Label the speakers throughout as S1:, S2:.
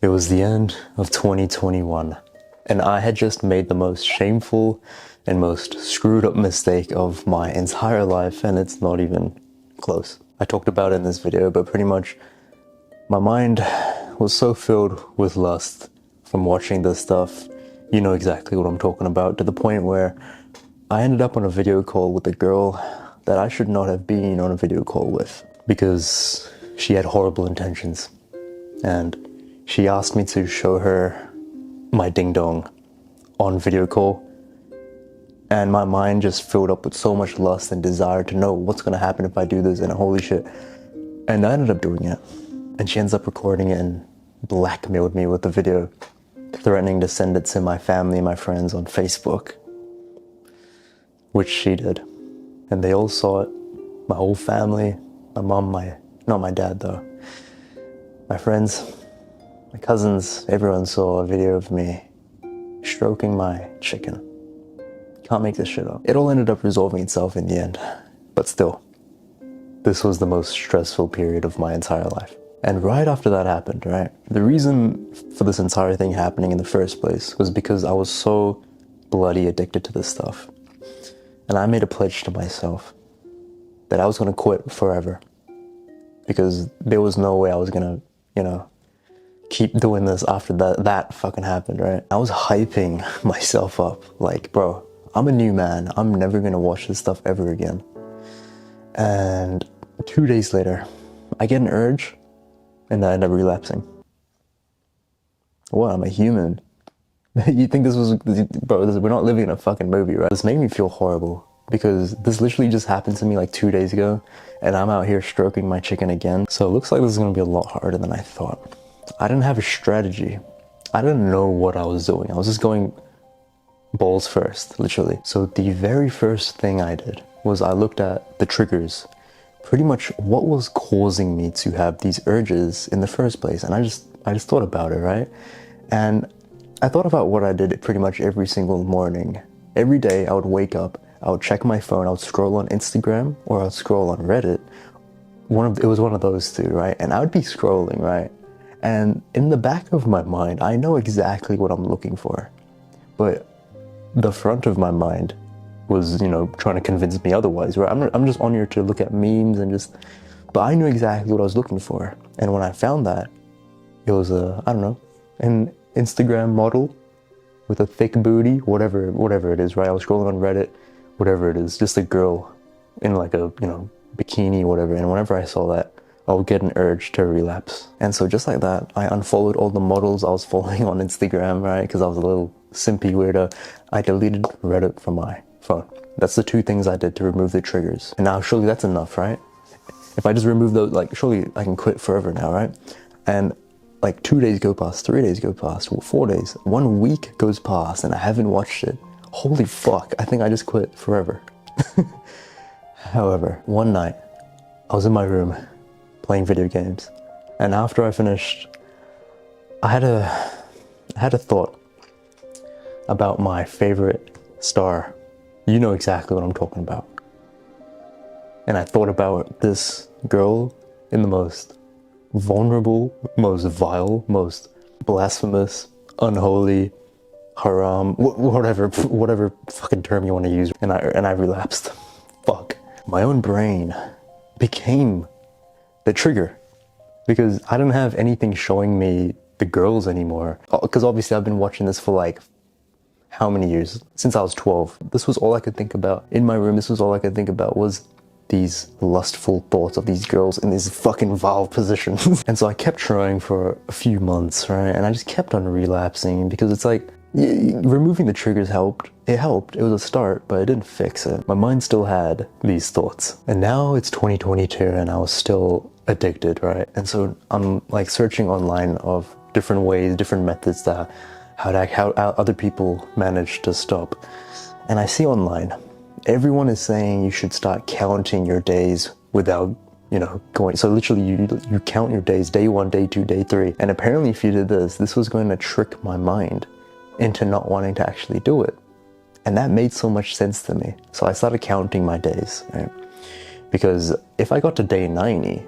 S1: It was the end of 2021, and I had just made the most shameful and most screwed up mistake of my entire life, and it's not even close. I talked about it in this video, but pretty much my mind was so filled with lust from watching this stuff. You know exactly what I'm talking about, to the point where I ended up on a video call with a girl that I should not have been on a video call with, because she had horrible intentions. And she asked me to show her my ding dong on video call, and my mind just filled up with so much lust and desire to know what's gonna happen if I do this, and holy shit. And I ended up doing it, and she ends up recording it and blackmailed me with the video, threatening to send it to my family and my friends on Facebook, which she did. And they all saw it, my whole family, my mom, not my dad though, my friends, my cousins, everyone saw a video of me stroking my chicken. Can't make this shit up. It all ended up resolving itself in the end, but still, this was the most stressful period of my entire life. And right after that happened, right, the reason for this entire thing happening in the first place was because I was so bloody addicted to this stuff. And I made a pledge to myself that I was gonna quit forever, because there was no way I was gonna, keep doing this after that fucking happened, right? I was hyping myself up, like, bro, I'm a new man. I'm never gonna watch this stuff ever again. And 2 days later, I get an urge, and I end up relapsing. What? I'm a human. You think this was, bro, we're not living in a fucking movie, right? This made me feel horrible, because this literally just happened to me like 2 days ago, and I'm out here stroking my chicken again. So it looks like this is gonna be a lot harder than I thought. I didn't have a strategy. I didn't know what I was doing. I was just going balls first, literally. So the very first thing I did was I looked at the triggers, pretty much what was causing me to have these urges in the first place. And I just thought about it, right? And I thought about what I did pretty much every single morning. Every day I would wake up, I would check my phone, I would scroll on Instagram, or I would scroll on Reddit. It was one of those two, right? And I would be scrolling, right? And in the back of my mind, I know exactly what I'm looking for. But the front of my mind was, trying to convince me otherwise, right? I'm just on here to look at memes and but I knew exactly what I was looking for. And when I found that, it was an Instagram model with a thick booty, whatever it is, right? I was scrolling on Reddit, whatever it is, just a girl in like a, bikini, whatever. And whenever I saw that, I would get an urge to relapse. And so just like that, I unfollowed all the models I was following on Instagram, right? Because I was a little simpy weirdo. I deleted Reddit from my phone. That's the two things I did to remove the triggers. And now surely that's enough, right? If I just remove those, surely I can quit forever now, right? And 2 days go past, 3 days go past, 4 days, 1 week goes past, and I haven't watched it. Holy fuck, I think I just quit forever. However, one night, I was in my room playing video games, and after I finished, I had a thought about my favorite star. You know exactly what I'm talking about. And I thought about this girl in the most vulnerable, most vile, most blasphemous, unholy, haram, whatever fucking term you want to use, and I relapsed. Fuck. My own brain became the trigger, because I didn't have anything showing me the girls anymore. Because obviously I've been watching this for how many years? Since I was 12. This was all I could think about. In my room, this was all I could think about was these lustful thoughts of these girls in these fucking vile positions. And so I kept trying for a few months, right? And I just kept on relapsing, because it's removing the triggers helped. It helped. It was a start, but it didn't fix it. My mind still had these thoughts. And now it's 2022 and I was still addicted, right? And so I'm searching online of different ways, different methods that how other people manage to stop. And I see online, everyone is saying you should start counting your days without, going. So literally you count your days, day 1, day 2, day 3. And apparently if you did this was going to trick my mind into not wanting to actually do it. And that made so much sense to me. So I started counting my days, right? Because if I got to day 90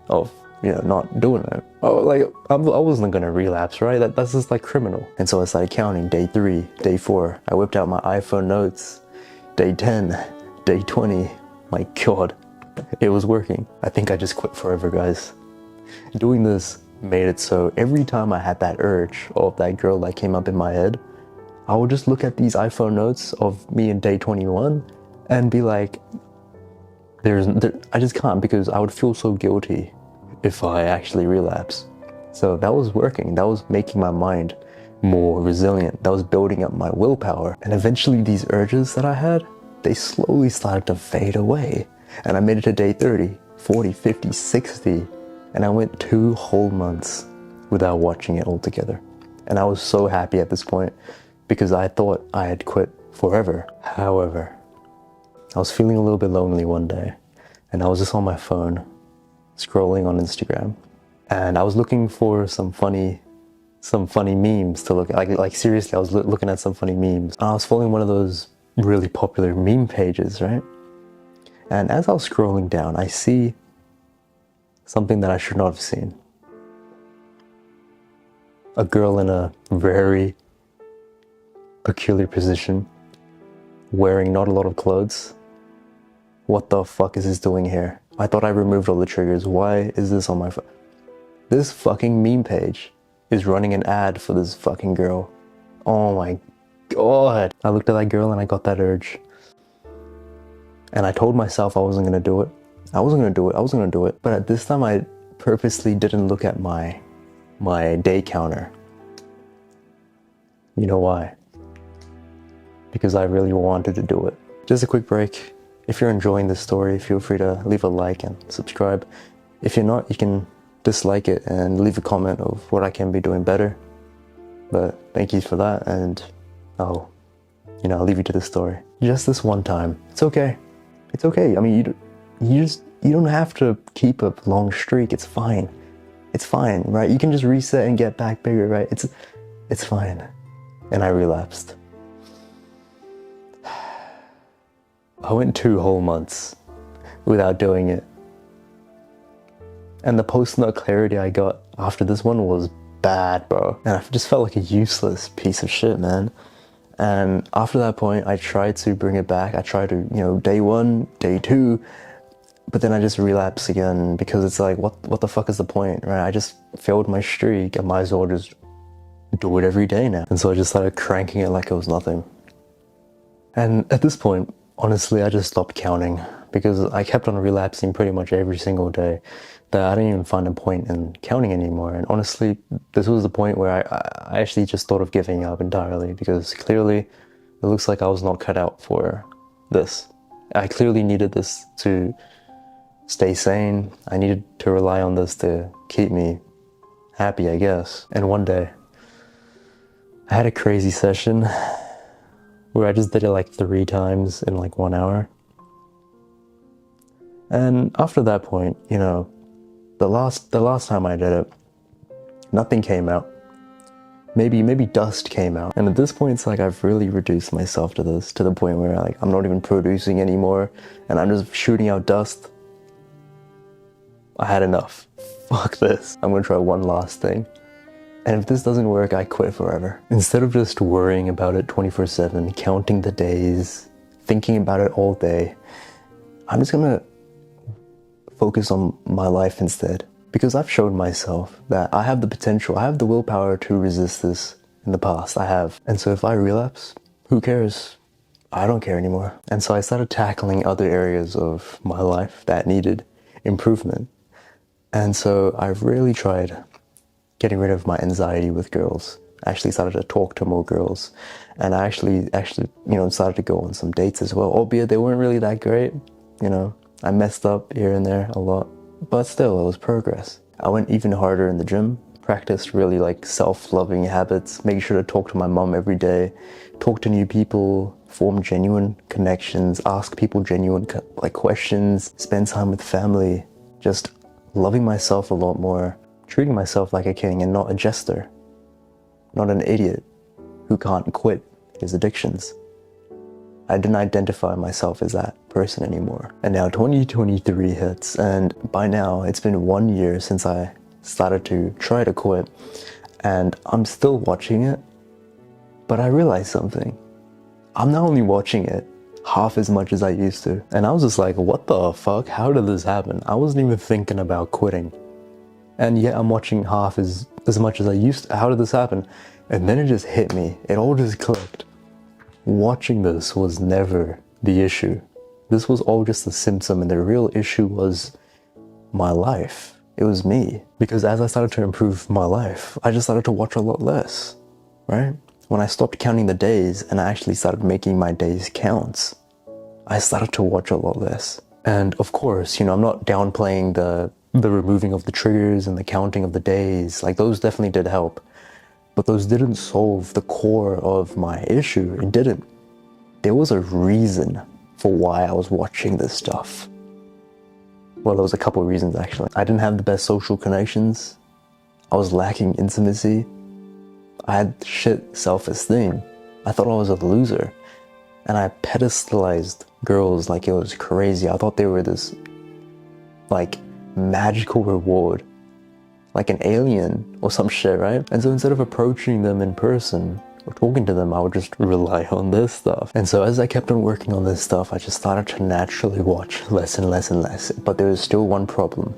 S1: of not doing it. Oh, like, I wasn't gonna relapse, right? That's just like criminal. And so I started counting. Day 3, day 4. I whipped out my iPhone notes. Day 10, day 20. My God, it was working. I think I just quit forever, guys. Doing this made it so every time I had that urge of that girl that came up in my head, I would just look at these iPhone notes of me in day 21 and be like, I just can't, because I would feel so guilty if I actually relapse. So that was working. That was making my mind more resilient. That was building up my willpower. And eventually these urges that I had, they slowly started to fade away. And I made it to day 30, 40, 50, 60. And I went 2 whole months without watching it altogether. And I was so happy at this point because I thought I had quit forever. However, I was feeling a little bit lonely one day, and I was just on my phone scrolling on Instagram, and I was looking for some funny memes to look at. Like seriously, I was looking at some funny memes. And I was following one of those really popular meme pages, right? And as I was scrolling down, I see something that I should not have seen. A girl in a very peculiar position, wearing not a lot of clothes. What the fuck is this doing here? I thought I removed all the triggers. Why is this on my phone? This fucking meme page is running an ad for this fucking girl. Oh my God. I looked at that girl and I got that urge. And I told myself I wasn't gonna do it. I wasn't gonna do it. But at this time I purposely didn't look at my day counter. You know why? Because I really wanted to do it. Just a quick break. If you're enjoying this story, feel free to leave a like and subscribe. If you're not, you can dislike it and leave a comment of what I can be doing better. But thank you for that, and I'll leave you to the story. Just this one time. It's okay. It's okay. I mean, you don't have to keep a long streak. It's fine. It's fine, right? You can just reset and get back bigger, right? It's fine. And I relapsed. I went 2 whole months without doing it. And the post-nut clarity I got after this one was bad, bro. And I just felt like a useless piece of shit, man. And after that point, I tried to bring it back. I tried to, day 1, day 2, but then I just relapsed again because it's like, what the fuck is the point, right? I just failed my streak. I might as well just do it every day now. And so I just started cranking it like it was nothing. And at this point, honestly, I just stopped counting because I kept on relapsing pretty much every single day that I didn't even find a point in counting anymore. And honestly, this was the point where I actually just thought of giving up entirely because clearly it looks like I was not cut out for this. I clearly needed this to stay sane. I needed to rely on this to keep me happy, I guess. And one day, I had a crazy session where I just did it like 3 times in like 1 hour. And after that point, the last time I did it, nothing came out. Maybe dust came out. And at this point, it's like I've really reduced myself to this, to the point where like I'm not even producing anymore and I'm just shooting out dust. I had enough. Fuck this. I'm gonna try one last thing. And if this doesn't work, I quit forever. Instead of just worrying about it 24/7, counting the days, thinking about it all day, I'm just gonna focus on my life instead. Because I've shown myself that I have the potential, I have the willpower to resist this in the past. I have. And so if I relapse, who cares? I don't care anymore. And so I started tackling other areas of my life that needed improvement. And so I've really tried getting rid of my anxiety with girls. I actually started to talk to more girls. And I actually, started to go on some dates as well, albeit they weren't really that great. I messed up here and there a lot, but still, it was progress. I went even harder in the gym, practiced really like self-loving habits, making sure to talk to my mom every day, talk to new people, form genuine connections, ask people genuine questions, spend time with family, just loving myself a lot more, treating myself like a king and not a jester, not an idiot who can't quit his addictions. I didn't identify myself as that person anymore. And now 2023 hits, and by now it's been 1 year since I started to try to quit, and I'm still watching it, but I realized something. I'm not only watching it half as much as I used to. And I was just like, what the fuck? How did this happen? I wasn't even thinking about quitting. And yet I'm watching half as much as I used to. How did this happen? And then it just hit me. It all just clicked. Watching this was never the issue. This was all just a symptom, and the real issue was my life. It was me. Because as I started to improve my life, I just started to watch a lot less, right? When I stopped counting the days and I actually started making my days count, I started to watch a lot less. And of course, I'm not downplaying the removing of the triggers and the counting of the days. Like, those definitely did help. But those didn't solve the core of my issue. It didn't. There was a reason for why I was watching this stuff. Well, there was a couple of reasons, actually. I didn't have the best social connections. I was lacking intimacy. I had shit self-esteem. I thought I was a loser. And I pedestalized girls like it was crazy. I thought they were this, like, magical reward. Like an alien or some shit, right? And so instead of approaching them in person or talking to them, I would just rely on this stuff. And so as I kept on working on this stuff, I just started to naturally watch less and less and less. But there was still one problem.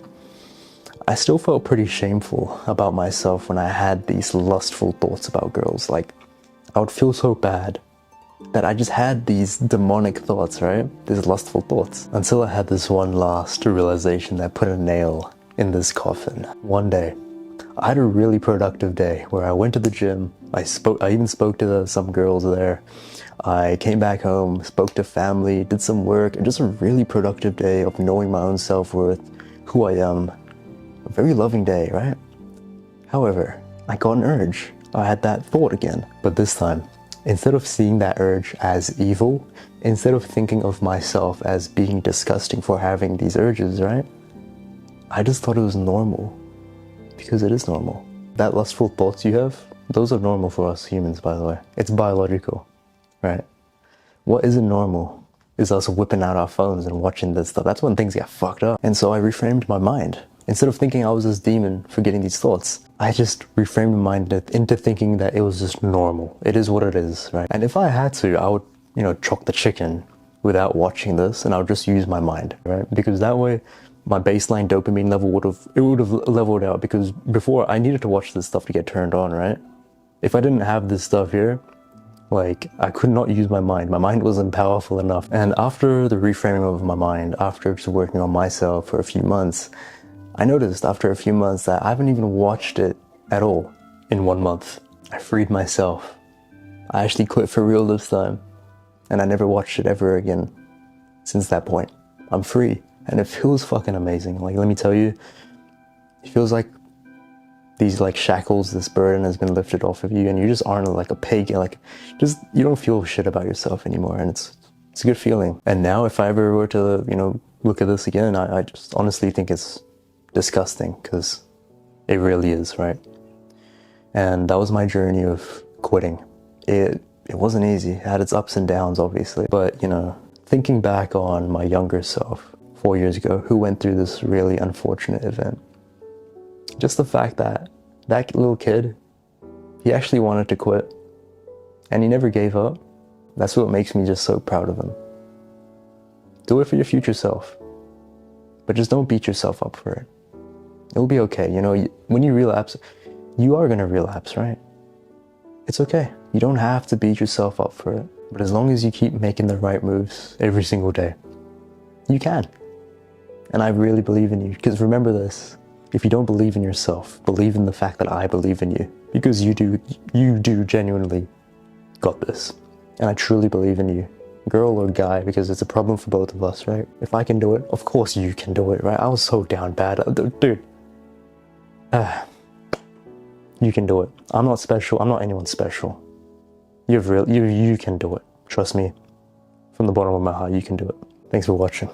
S1: I still felt pretty shameful about myself when I had these lustful thoughts about girls. Like, I would feel so bad that I just had these demonic thoughts, right? These lustful thoughts. Until I had this one last realization that put a nail in this coffin. One day, I had a really productive day where I went to the gym. I even spoke to some girls there. I came back home, spoke to family, did some work, and just a really productive day of knowing my own self-worth, who I am. A very loving day, right? However, I got an urge. I had that thought again. But this time, instead of seeing that urge as evil, instead of thinking of myself as being disgusting for having these urges, right? I just thought it was normal. Because it is normal. That lustful thoughts you have, those are normal for us humans, by the way. It's biological, right? What isn't normal is us whipping out our phones and watching this stuff. That's when things get fucked up. And so I reframed my mind. Instead of thinking I was this demon for getting these thoughts, I just reframed my mind into thinking that it was just normal. It is what it is, right? And if I had to, I would, chock the chicken without watching this, and I would just use my mind, right? Because that way, my baseline dopamine level would have leveled out, because before I needed to watch this stuff to get turned on, right? If I didn't have this stuff here, like, I could not use my mind. My mind wasn't powerful enough. And after the reframing of my mind, after just working on myself for a few months, I noticed after a few months that I haven't even watched it at all in 1 month. I freed myself. I actually quit for real this time. And I never watched it ever again since that point. I'm free. And it feels fucking amazing. Like, let me tell you, it feels like these shackles, this burden has been lifted off of you, and you just aren't like a pig. You don't feel shit about yourself anymore, and it's a good feeling. And now if I ever were to, look at this again, I just honestly think it's disgusting, because it really is, right? And that was my journey of quitting. It wasn't easy. It had its ups and downs, obviously. But, thinking back on my younger self 4 years ago, who went through this really unfortunate event, just the fact that that little kid, he actually wanted to quit, and he never gave up. That's what makes me just so proud of him. Do it for your future self, but just don't beat yourself up for it. It'll be okay. When you relapse, you are going to relapse, right? It's okay. You don't have to beat yourself up for it. But as long as you keep making the right moves every single day, you can. And I really believe in you. Because remember this, if you don't believe in yourself, believe in the fact that I believe in you. Because you do genuinely got this. And I truly believe in you. Girl or guy, because it's a problem for both of us, right? If I can do it, of course you can do it, right? I was so down bad. Dude. You can do it. I'm not special. I'm not anyone special. You can do it. Trust me. From the bottom of my heart, you can do it. Thanks for watching.